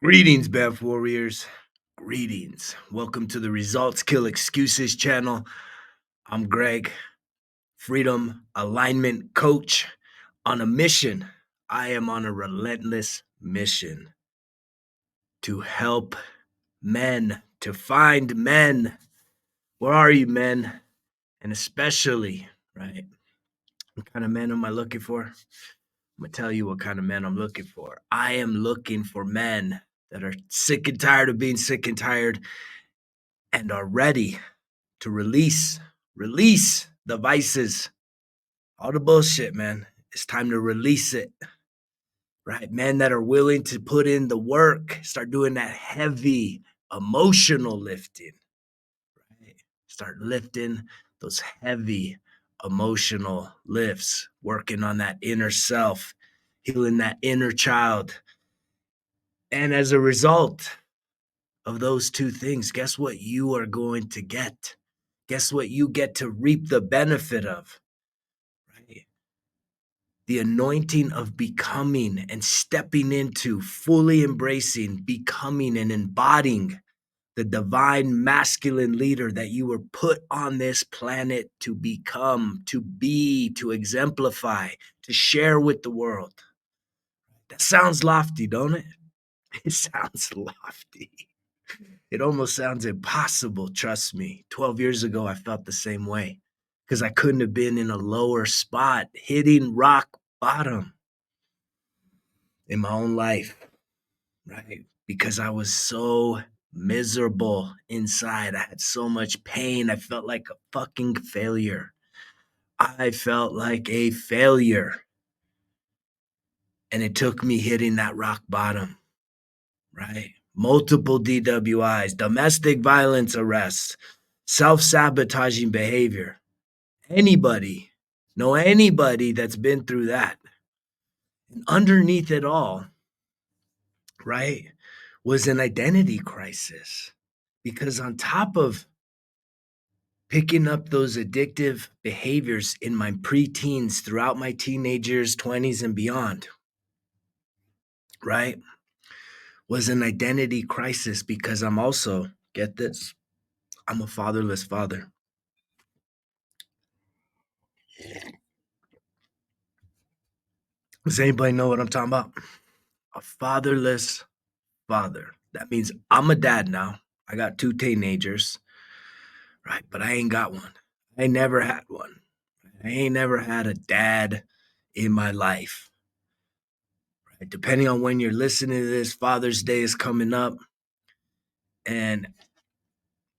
Greetings, Beth Warriors. Greetings. Welcome to the Results Kill Excuses channel. I'm Greg, freedom alignment coach on a mission. I am on a relentless mission to help men, to find men. Where are you, men? And especially, right? What kind of men am I looking for? I'm going to tell you what kind of men I'm looking for. I am looking for men that are sick and tired of being sick and tired and are ready to release the vices, all the bullshit, man. It's time to release it, right? Men that are willing to put in the work, start doing that heavy emotional lifting, right? Start lifting those heavy emotional lifts, working on that inner self, healing that inner child. And as a result of those two things, guess what you are going to get? Guess what you get to reap the benefit of? Right? The anointing of becoming and stepping into, fully embracing, becoming and embodying the divine masculine leader that you were put on this planet to become, to be, to exemplify, to share with the world. That sounds lofty, don't it? It sounds lofty. It almost sounds impossible, trust me. 12 years ago, I felt the same way because I couldn't have been in a lower spot, hitting rock bottom in my own life, right? Because I was so miserable inside. I had so much pain. I felt like a fucking failure. I felt like a failure. And it took me hitting that rock bottom, right? Multiple DWIs, domestic violence arrests, self-sabotaging behavior. Anybody, know anybody that's been through that. And underneath it all, right, was an identity crisis. Because on top of picking up those addictive behaviors in my preteens, throughout my teenagers, 20s, and beyond, right, was an identity crisis because I'm also, get this, I'm a fatherless father. Does anybody know what I'm talking about? A fatherless father. That means I'm a dad now. I got two teenagers, right? But I ain't got one. I never had one. I ain't never had a dad in my life. Right? Depending on when you're listening to this, Father's Day is coming up, and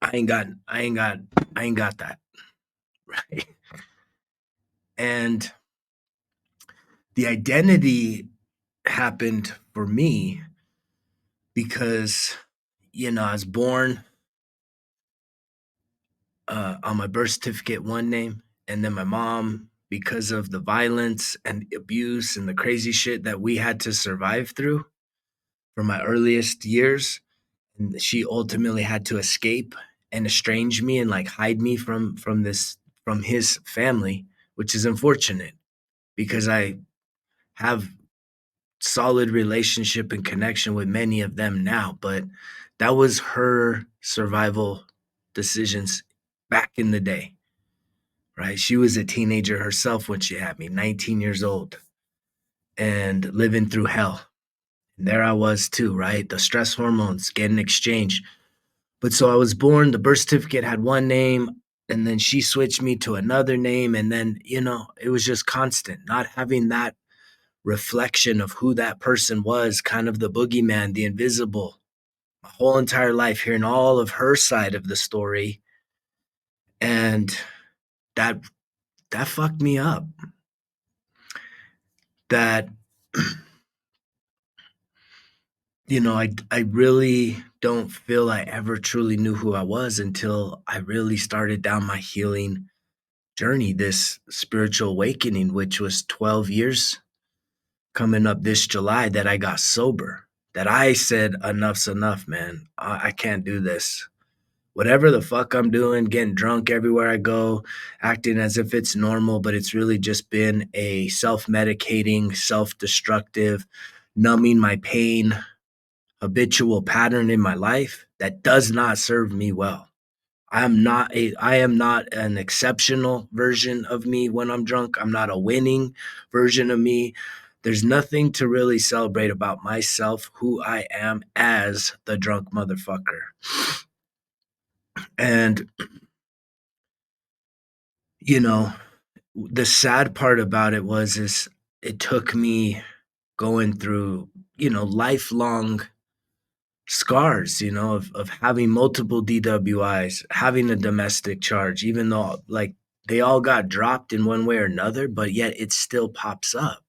I ain't got that. Right. And the identity happened for me because, I was born on my birth certificate one name, and then my mom, because of the violence and abuse and the crazy shit that we had to survive through from my earliest years, and she ultimately had to escape and estrange me and like hide me from his family, which is unfortunate because I have solid relationship and connection with many of them now, but that was her survival decisions back in the day, right? She was a teenager herself when she had me, 19 years old, and living through hell. And there I was too, right? The stress hormones getting exchanged. But so I was born, the birth certificate had one name, and then she switched me to another name. And then, it was just constant, not having that reflection of who that person was, kind of the boogeyman, the invisible, my whole entire life, hearing all of her side of the story. And that fucked me up. That, I really don't feel I ever truly knew who I was until I really started down my healing journey, this spiritual awakening, which was 12 years coming up this July that I got sober, that I said, enough's enough, man. I can't do this. Whatever the fuck I'm doing, getting drunk everywhere I go, acting as if it's normal, but it's really just been a self-medicating, self-destructive, numbing my pain, habitual pattern in my life that does not serve me well. I am not an exceptional version of me when I'm drunk. I'm not a winning version of me. There's nothing to really celebrate about myself, who I am as the drunk motherfucker. And you know, the sad part about it is it took me going through, lifelong scars, of having multiple DWIs, having a domestic charge, even though like they all got dropped in one way or another, but yet it still pops up.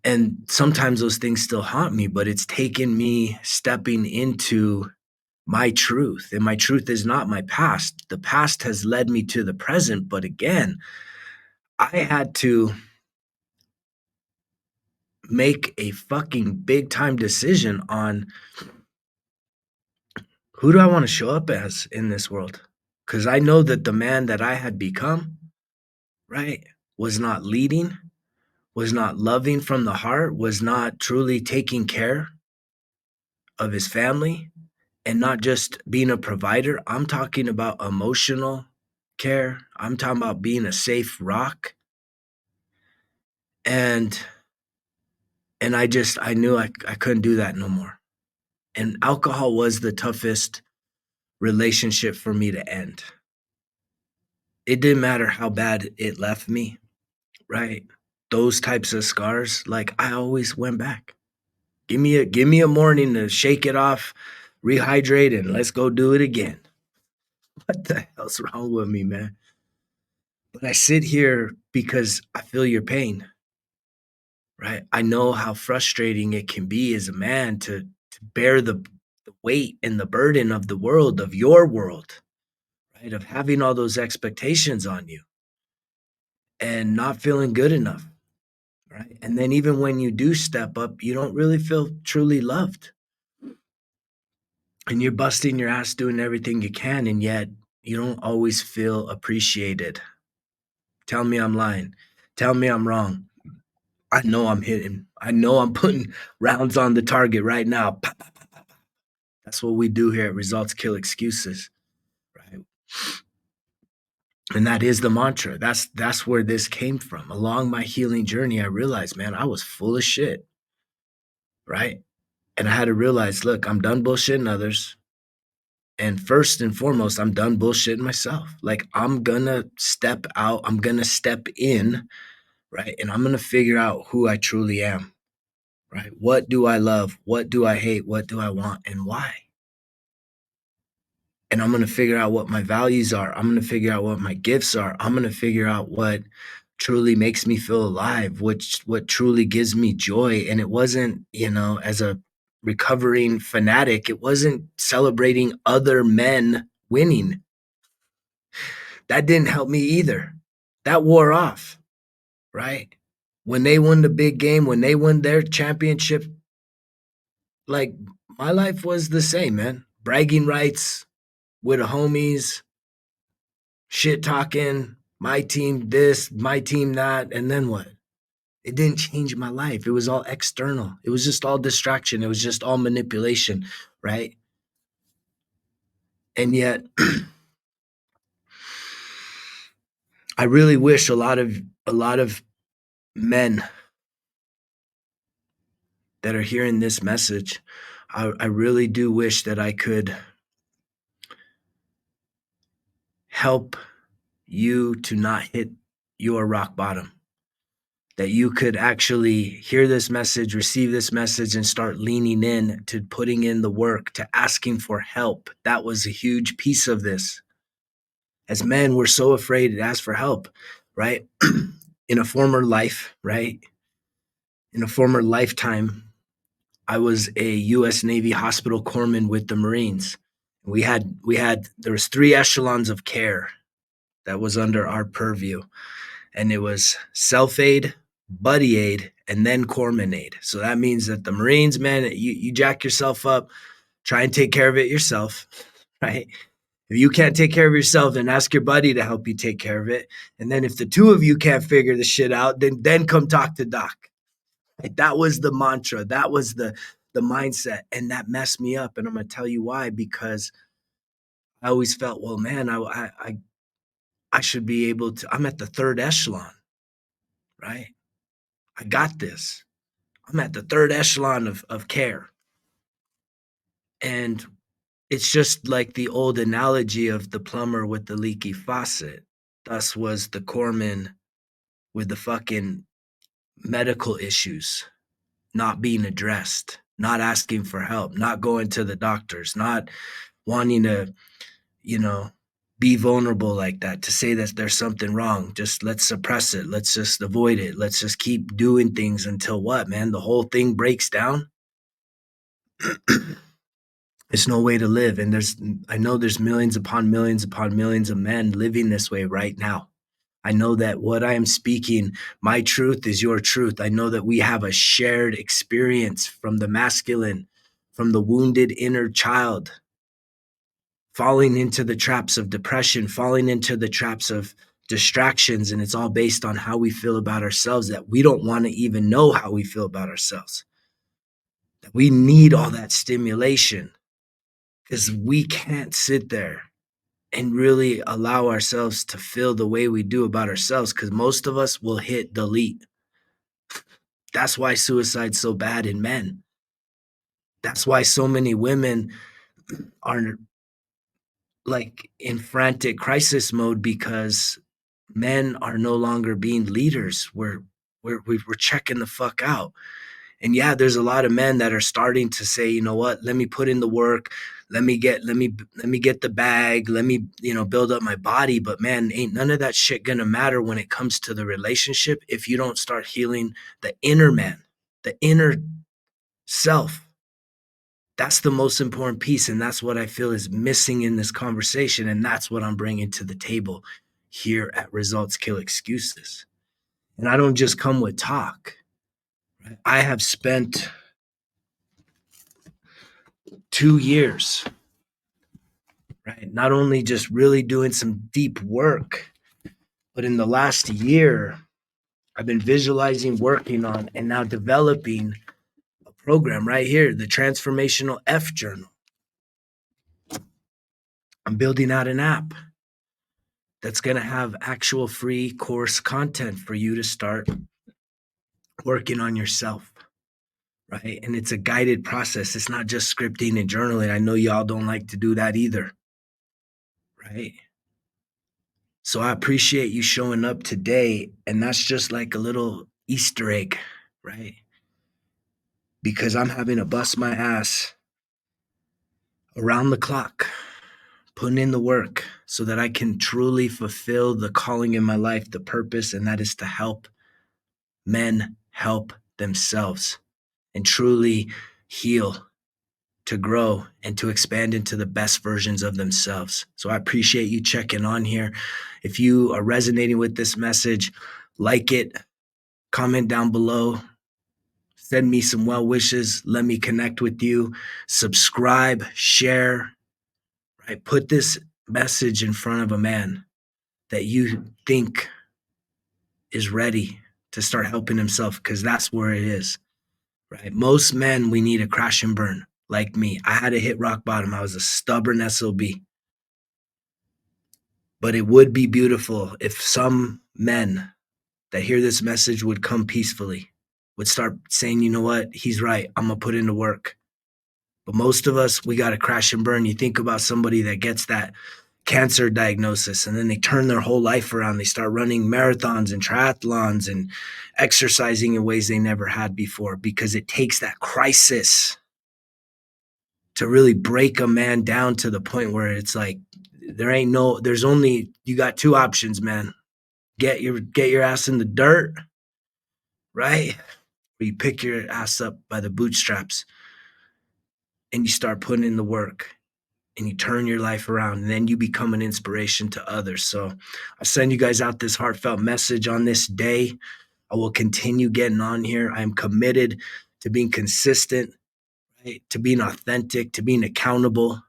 And sometimes those things still haunt me, but it's taken me stepping into my truth. And my truth is not my past. The past has led me to the present. But again, I had to make a fucking big time decision on who do I want to show up as in this world? Because I know that the man that I had become, right, was not leading, was not loving from the heart, was not truly taking care of his family, and not just being a provider. I'm talking about emotional care. I'm talking about being a safe rock. And I knew I couldn't do that no more. And alcohol was the toughest relationship for me to end. It didn't matter how bad it left me, right? Those types of scars, like I always went back. Give me a morning to shake it off, rehydrate, and let's go do it again. What the hell's wrong with me, man? But I sit here because I feel your pain, right? I know how frustrating it can be as a man to bear the weight and the burden of the world, of your world, right? Of having all those expectations on you and not feeling good enough, right? And then even when you do step up, you don't really feel truly loved. And you're busting your ass doing everything you can, and yet you don't always feel appreciated. Tell me I'm lying. Tell me I'm wrong. I know I'm hitting. I know I'm putting rounds on the target right now. That's what we do here at Results Kill Excuses, right? And that is the mantra. That's where this came from. Along my healing journey, I realized, man, I was full of shit, right? And I had to realize, look, I'm done bullshitting others. And first and foremost, I'm done bullshitting myself. Like I'm gonna step out, I'm gonna step in, right? And I'm gonna figure out who I truly am, right? What do I love? What do I hate? What do I want? And why? And I'm going to figure out what my values are. I'm going to figure out what my gifts are. I'm going to figure out what truly makes me feel alive, what truly gives me joy. And it wasn't, as a recovering fanatic, it wasn't celebrating other men winning. That didn't help me either. That wore off, right? When they won the big game, when they won their championship, like my life was the same, man. Bragging rights with the homies, shit talking, my team this, my team that, and then what? It didn't change my life. It was all external. It was just all distraction. It was just all manipulation, right? And yet, I really wish a lot of men that are hearing this message, I really do wish that I could help you to not hit your rock bottom. That you could actually hear this message, receive this message, and start leaning in to putting in the work, to asking for help. That was a huge piece of this. As men, we're so afraid to ask for help, right? In a former life, right? In a former lifetime, I was a U.S. Navy hospital corpsman with the Marines. There was 3 echelons of care that was under our purview. And it was self-aid, buddy aid, and then corpsman aid. So that means that the Marines, man, you jack yourself up, try and take care of it yourself, right? If you can't take care of yourself, then ask your buddy to help you take care of it. And then if the 2 of you can't figure the shit out, then come talk to Doc. Like that was the mantra. That was the mindset, and that messed me up. And I'm gonna tell you why, because I always felt, well, man, I should be able to. I'm at the third echelon, right? I got this. I'm at the third echelon of care. And it's just like the old analogy of the plumber with the leaky faucet. Thus was the corpsman with the fucking medical issues not being addressed, not asking for help, not going to the doctors, not wanting to, you know, be vulnerable like that, to say that there's something wrong. Just let's suppress it. Let's just avoid it. Let's just keep doing things until what, man? The whole thing breaks down. It's no way to live. And I know there's millions upon millions of men living this way right now. I know that what I am speaking, my truth is your truth. I know that we have a shared experience from the masculine, from the wounded inner child, falling into the traps of depression, falling into the traps of distractions. And it's all based on how we feel about ourselves, that we don't want to even know how we feel about ourselves. That we need all that stimulation, because we can't sit there and really allow ourselves to feel the way we do about ourselves, because most of us will hit delete. That's why suicide's so bad in men. That's why so many women are like in frantic crisis mode, because men are no longer being leaders. We're checking the fuck out. And yeah, there's a lot of men that are starting to say, you know what, let me put in the work, let me get the bag, let me, build up my body. But man, ain't none of that shit gonna matter when it comes to the relationship if you don't start healing the inner man, the inner self. That's the most important piece, and that's what I feel is missing in this conversation, and that's what I'm bringing to the table here at Results Kill Excuses. And I don't just come with talk. Right? I have spent 2 years, right? Not only just really doing some deep work, but in the last year, I've been visualizing, working on, and now developing a program right here, the Transformational F Journal. I'm building out an app that's going to have actual free course content for you to start working on yourself, right? And it's a guided process. It's not just scripting and journaling. I know y'all don't like to do that either, right? So I appreciate you showing up today. And that's just like a little Easter egg, right? Because I'm having to bust my ass around the clock, putting in the work so that I can truly fulfill the calling in my life, the purpose, and that is to help men help themselves and truly heal, to grow, and to expand into the best versions of themselves. So I appreciate you checking on here. If you are resonating with this message, like it, comment down below, send me some well wishes, let me connect with you, subscribe, share, right? Put this message in front of a man that you think is ready to start helping himself, because that's where it is, right? Most men, we need a crash and burn. Like me, I had to hit rock bottom. I was a stubborn SOB. But it would be beautiful if some men that hear this message would come peacefully, would start saying, you know what, he's right, I'm gonna put into work. But most of us, we gotta crash and burn. You think about somebody that gets that cancer diagnosis and then they turn their whole life around. They start running marathons and triathlons and exercising in ways they never had before, because it takes that crisis to really break a man down to the point where it's like, there's only, you got two options, man. Get your ass in the dirt, right? Or you pick your ass up by the bootstraps and you start putting in the work and you turn your life around, and then you become an inspiration to others. So I send you guys out this heartfelt message on this day. I will continue getting on here. I'm committed to being consistent, right? To being authentic, to being accountable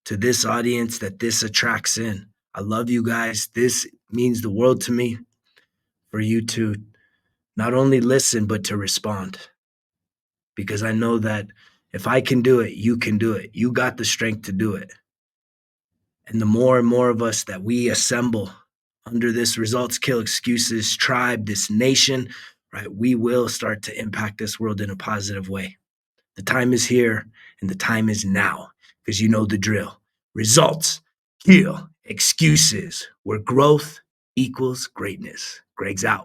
to this audience that this attracts in. I love you guys. This means the world to me, for you to not only listen, but to respond. Because I know that If I can do it, you can do it. You got the strength to do it. And the more and more of us that we assemble under this results kill excuses tribe, this nation, right, we will start to impact this world in a positive way. The time is here and the time is now because you know the drill. Results kill excuses, where growth equals greatness. Greg's out.